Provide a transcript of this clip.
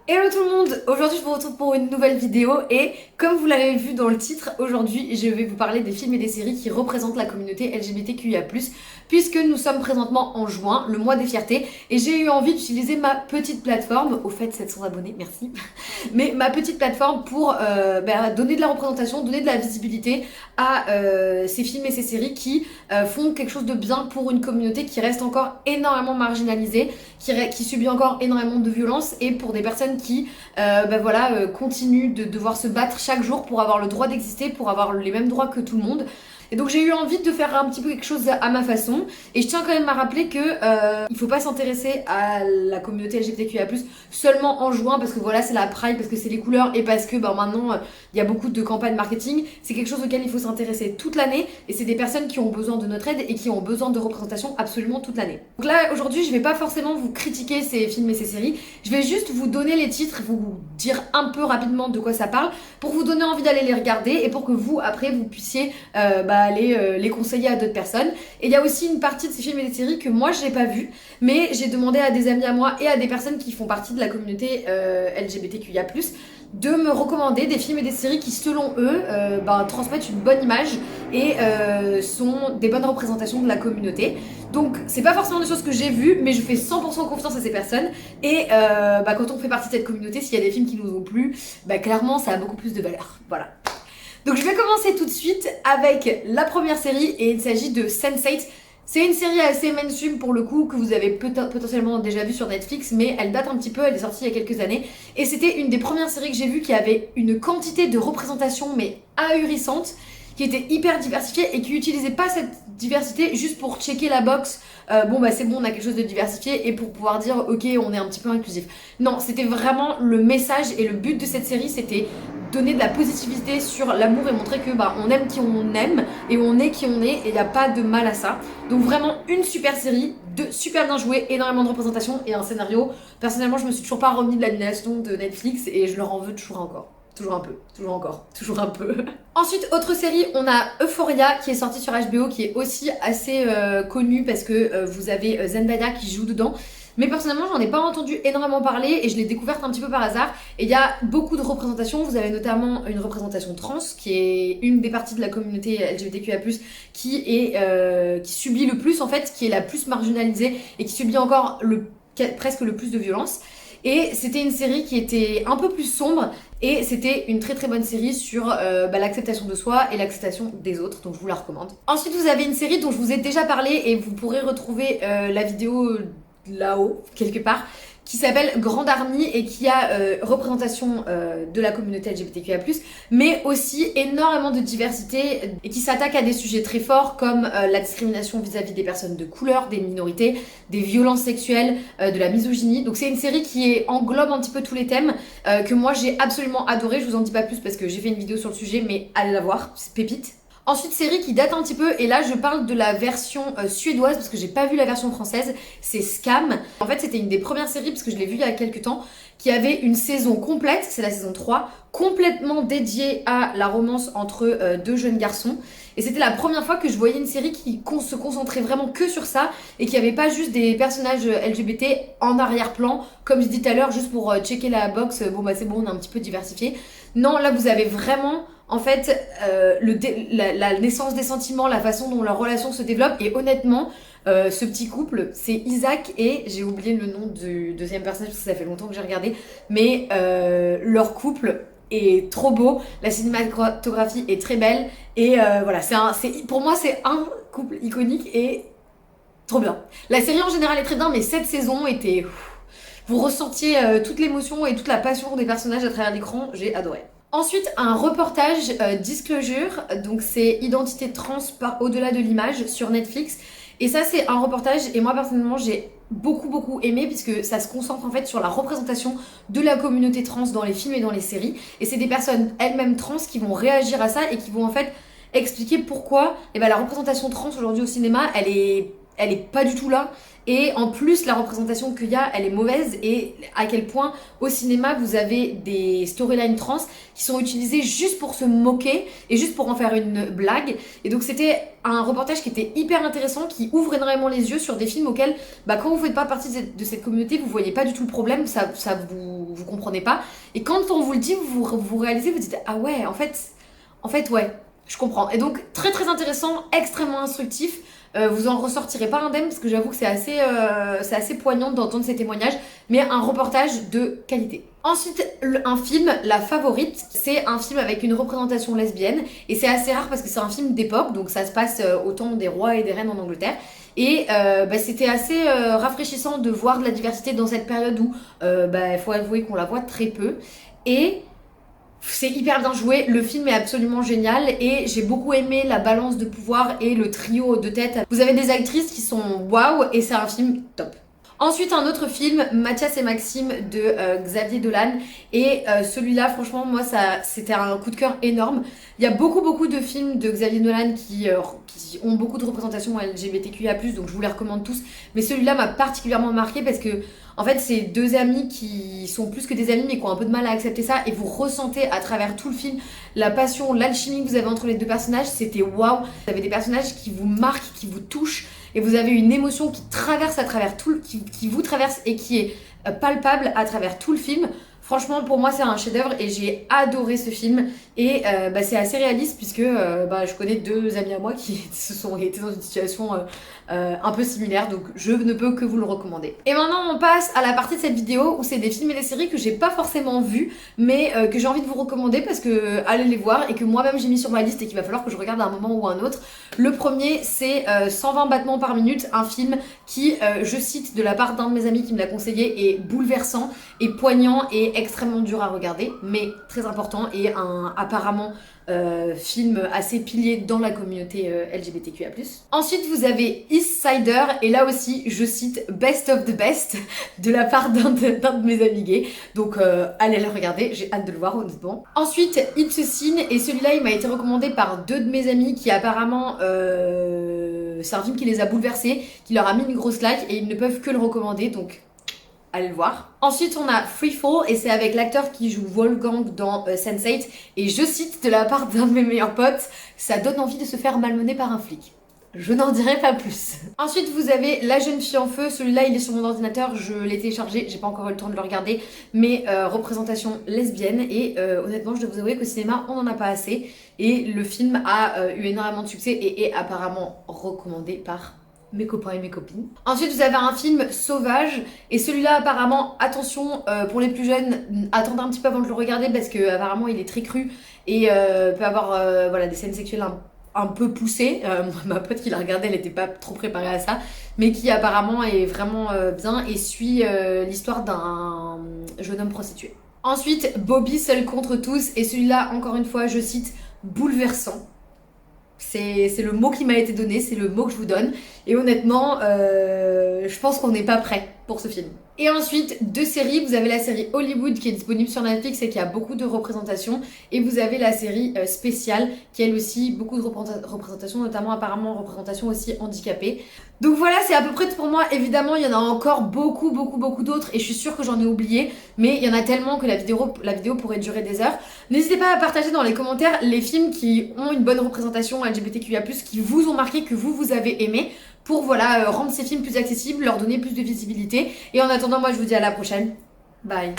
Hello tout le monde, aujourd'hui je vous retrouve pour une nouvelle vidéo et comme vous l'avez vu dans le titre, aujourd'hui je vais vous parler des films et des séries qui représentent la communauté LGBTQIA+, puisque nous sommes présentement en juin, le mois des fiertés, et j'ai eu envie d'utiliser ma petite plateforme, au fait 700 abonnés, merci, mais ma petite plateforme pour donner de la représentation, donner de la visibilité à ces films et ces séries qui font quelque chose de bien pour une communauté qui reste encore énormément marginalisée, qui subit encore énormément de violence et pour des personnes qui continuent de devoir se battre chaque jour pour avoir le droit d'exister, pour avoir les mêmes droits que tout le monde. Et donc j'ai eu envie de faire un petit peu quelque chose à ma façon. Et je tiens quand même à rappeler que il faut pas s'intéresser à la communauté LGBTQIA+, seulement en juin parce que voilà c'est la Pride, parce que c'est les couleurs et parce que maintenant il y a beaucoup de campagnes marketing. C'est quelque chose auquel il faut s'intéresser toute l'année et c'est des personnes qui ont besoin de notre aide et qui ont besoin de représentation absolument toute l'année. Donc là aujourd'hui je vais pas forcément vous critiquer ces films et ces séries, je vais juste vous donner les titres, vous dire un peu rapidement de quoi ça parle pour vous donner envie d'aller les regarder et pour que vous après vous puissiez aller les conseiller à d'autres personnes. Et il y a aussi une partie de ces films et des séries que moi je n'ai pas vu, mais j'ai demandé à des amis à moi et à des personnes qui font partie de la communauté LGBTQIA+, de me recommander des films et des séries qui selon eux transmettent une bonne image et sont des bonnes représentations de la communauté. Donc c'est pas forcément des choses que j'ai vues, mais je fais 100% confiance à ces personnes et quand on fait partie de cette communauté, s'il y a des films qui nous ont plu, clairement ça a beaucoup plus de valeur. Voilà. Donc je vais commencer tout de suite avec la première série et il s'agit de Sense8. C'est une série assez mainstream pour le coup que vous avez potentiellement déjà vue sur Netflix, mais elle date un petit peu, elle est sortie il y a quelques années et c'était une des premières séries que j'ai vues qui avait une quantité de représentation mais ahurissante, qui était hyper diversifiée et qui utilisait pas cette diversité juste pour checker la box, c'est bon on a quelque chose de diversifié et pour pouvoir dire ok on est un petit peu inclusif. Non, c'était vraiment le message et le but de cette série, c'était donner de la positivité sur l'amour et montrer que on aime qui on aime et on est qui on est et il n'y a pas de mal à ça. Donc vraiment une super série, super bien jouée, énormément de représentation et un scénario. Personnellement je me suis toujours pas remis de l'annulation de Netflix et je leur en veux toujours encore. Toujours un peu, toujours encore, toujours un peu. Ensuite, autre série, on a Euphoria qui est sortie sur HBO, qui est aussi assez connue parce que vous avez Zendaya qui joue dedans. Mais personnellement, j'en ai pas entendu énormément parler et je l'ai découverte un petit peu par hasard. Et il y a beaucoup de représentations. Vous avez notamment une représentation trans, qui est une des parties de la communauté LGBTQIA+, qui subit le plus en fait, qui est la plus marginalisée et qui subit encore presque le plus de violence. Et c'était une série qui était un peu plus sombre et c'était une très très bonne série sur l'acceptation de soi et l'acceptation des autres, donc je vous la recommande. Ensuite vous avez une série dont je vous ai déjà parlé et vous pourrez retrouver la vidéo là-haut, quelque part, qui s'appelle Grande Army et qui a représentation de la communauté LGBTQIA+, mais aussi énormément de diversité et qui s'attaque à des sujets très forts comme la discrimination vis-à-vis des personnes de couleur, des minorités, des violences sexuelles, de la misogynie. Donc c'est une série qui englobe un petit peu tous les thèmes que moi j'ai absolument adoré. Je vous en dis pas plus parce que j'ai fait une vidéo sur le sujet, mais allez la voir, c'est pépite. Ensuite, série qui date un petit peu, et là je parle de la version suédoise parce que j'ai pas vu la version française, c'est Scam. En fait, c'était une des premières séries, parce que je l'ai vue il y a quelques temps, qui avait une saison complète, c'est la saison 3, complètement dédiée à la romance entre deux jeunes garçons. Et c'était la première fois que je voyais une série qui se concentrait vraiment que sur ça et qui avait pas juste des personnages LGBT en arrière-plan, comme je dis tout à l'heure, juste pour checker la box, c'est bon, on est un petit peu diversifié. Non, là vous avez vraiment en fait la naissance des sentiments, la façon dont leur relation se développe et honnêtement ce petit couple c'est Isaac et j'ai oublié le nom du deuxième personnage parce que ça fait longtemps que j'ai regardé, mais leur couple est trop beau, la cinématographie est très belle et pour moi c'est un couple iconique et trop bien. La série en général est très bien mais cette saison était... Vous ressentiez toute l'émotion et toute la passion des personnages à travers l'écran, j'ai adoré. Ensuite, un reportage Disclosure, donc c'est identité trans par au-delà de l'image sur Netflix. Et ça, c'est un reportage et moi personnellement, j'ai beaucoup aimé puisque ça se concentre en fait sur la représentation de la communauté trans dans les films et dans les séries. Et c'est des personnes elles-mêmes trans qui vont réagir à ça et qui vont en fait expliquer pourquoi la représentation trans aujourd'hui au cinéma, elle est elle est pas du tout là. Et en plus, la représentation qu'il y a, elle est mauvaise. Et à quel point, au cinéma, vous avez des storylines trans qui sont utilisées juste pour se moquer et juste pour en faire une blague. Et donc, c'était un reportage qui était hyper intéressant, qui ouvre énormément les yeux sur des films auxquels, quand vous faites pas partie de cette communauté, vous voyez pas du tout le problème, ça vous comprenez pas. Et quand on vous le dit, vous réalisez, vous dites, ah ouais, en fait, ouais, je comprends. Et donc, très très intéressant, extrêmement instructif. Vous en ressortirez pas indemne parce que j'avoue que c'est assez poignant d'entendre ces témoignages, mais un reportage de qualité. Ensuite, un film, La Favorite, c'est un film avec une représentation lesbienne et c'est assez rare parce que c'est un film d'époque, donc ça se passe au temps des rois et des reines en Angleterre. Et c'était assez rafraîchissant de voir de la diversité dans cette période où il faut avouer qu'on la voit très peu. Et c'est hyper bien joué, le film est absolument génial et j'ai beaucoup aimé la balance de pouvoir et le trio de tête. Vous avez des actrices qui sont waouh et c'est un film top. Ensuite, un autre film, Mathias et Maxime de Xavier Dolan. Et celui-là, franchement, moi, c'était un coup de cœur énorme. Il y a beaucoup de films de Xavier Dolan qui ont beaucoup de représentations LGBTQIA+, donc je vous les recommande tous. Mais celui-là m'a particulièrement marqué parce que, en fait, c'est deux amis qui sont plus que des amis, mais qui ont un peu de mal à accepter ça. Et vous ressentez à travers tout le film la passion, l'alchimie que vous avez entre les deux personnages. C'était waouh. Vous avez des personnages qui vous marquent, qui vous touchent. Et vous avez une émotion qui traverse à travers qui vous traverse et qui est palpable à travers tout le film. Franchement, pour moi, c'est un chef-d'œuvre et j'ai adoré ce film. Et c'est assez réaliste puisque je connais deux amis à moi qui se sont été dans une situation un peu similaire. Donc, je ne peux que vous le recommander. Et maintenant, on passe à la partie de cette vidéo où c'est des films et des séries que j'ai pas forcément vus, mais que j'ai envie de vous recommander parce que allez les voir et que moi-même j'ai mis sur ma liste et qu'il va falloir que je regarde à un moment ou à un autre. Le premier, c'est 120 battements par minute, un film qui, je cite de la part d'un de mes amis qui me l'a conseillé, est bouleversant et poignant et extrêmement dur à regarder, mais très important et apparemment film assez pilier dans la communauté LGBTQIA+. Ensuite, vous avez East Sider, et là aussi, je cite Best of the Best de la part d'un de mes amis gays. Donc, allez le regarder, j'ai hâte de le voir, honnêtement. Ensuite, It's a Sin, et celui-là, il m'a été recommandé par deux de mes amis qui apparemment... c'est un film qui les a bouleversés, qui leur a mis une grosse claque, et ils ne peuvent que le recommander, donc... allez le voir. Ensuite, on a Free Fall et c'est avec l'acteur qui joue Wolfgang dans Sense8. Et je cite de la part d'un de mes meilleurs potes, ça donne envie de se faire malmener par un flic. Je n'en dirai pas plus. Ensuite, vous avez La Jeune Fille en Feu. Celui-là, il est sur mon ordinateur. Je l'ai téléchargé. J'ai pas encore eu le temps de le regarder. Mais représentation lesbienne. Et honnêtement, je dois vous avouer qu'au cinéma, on n'en a pas assez. Et le film a eu énormément de succès et est apparemment recommandé par mes copains et mes copines. Ensuite, vous avez un film Sauvage, et celui-là, apparemment, attention, pour les plus jeunes, attendez un petit peu avant de le regarder parce que apparemment il est très cru et peut avoir des scènes sexuelles un peu poussées. Ma pote qui l'a regardé, elle n'était pas trop préparée à ça, mais qui apparemment est vraiment bien et suit l'histoire d'un jeune homme prostitué. Ensuite, Bobby Seul contre tous, et celui-là, encore une fois, je cite, bouleversant. C'est le mot qui m'a été donné, c'est le mot que je vous donne. Et honnêtement, je pense qu'on n'est pas prêt pour ce film. Et ensuite, deux séries. Vous avez la série Hollywood qui est disponible sur Netflix et qui a beaucoup de représentations. Et vous avez la série Spéciale qui a elle aussi beaucoup de représentations, notamment apparemment représentation aussi handicapée. Donc voilà, c'est à peu près tout pour moi. Évidemment, il y en a encore beaucoup d'autres et je suis sûre que j'en ai oublié. Mais il y en a tellement que la vidéo pourrait durer des heures. N'hésitez pas à partager dans les commentaires les films qui ont une bonne représentation LGBTQIA+, qui vous ont marqué, que vous avez aimé, pour rendre ces films plus accessibles, leur donner plus de visibilité. Et en attendant, moi je vous dis à la prochaine. Bye.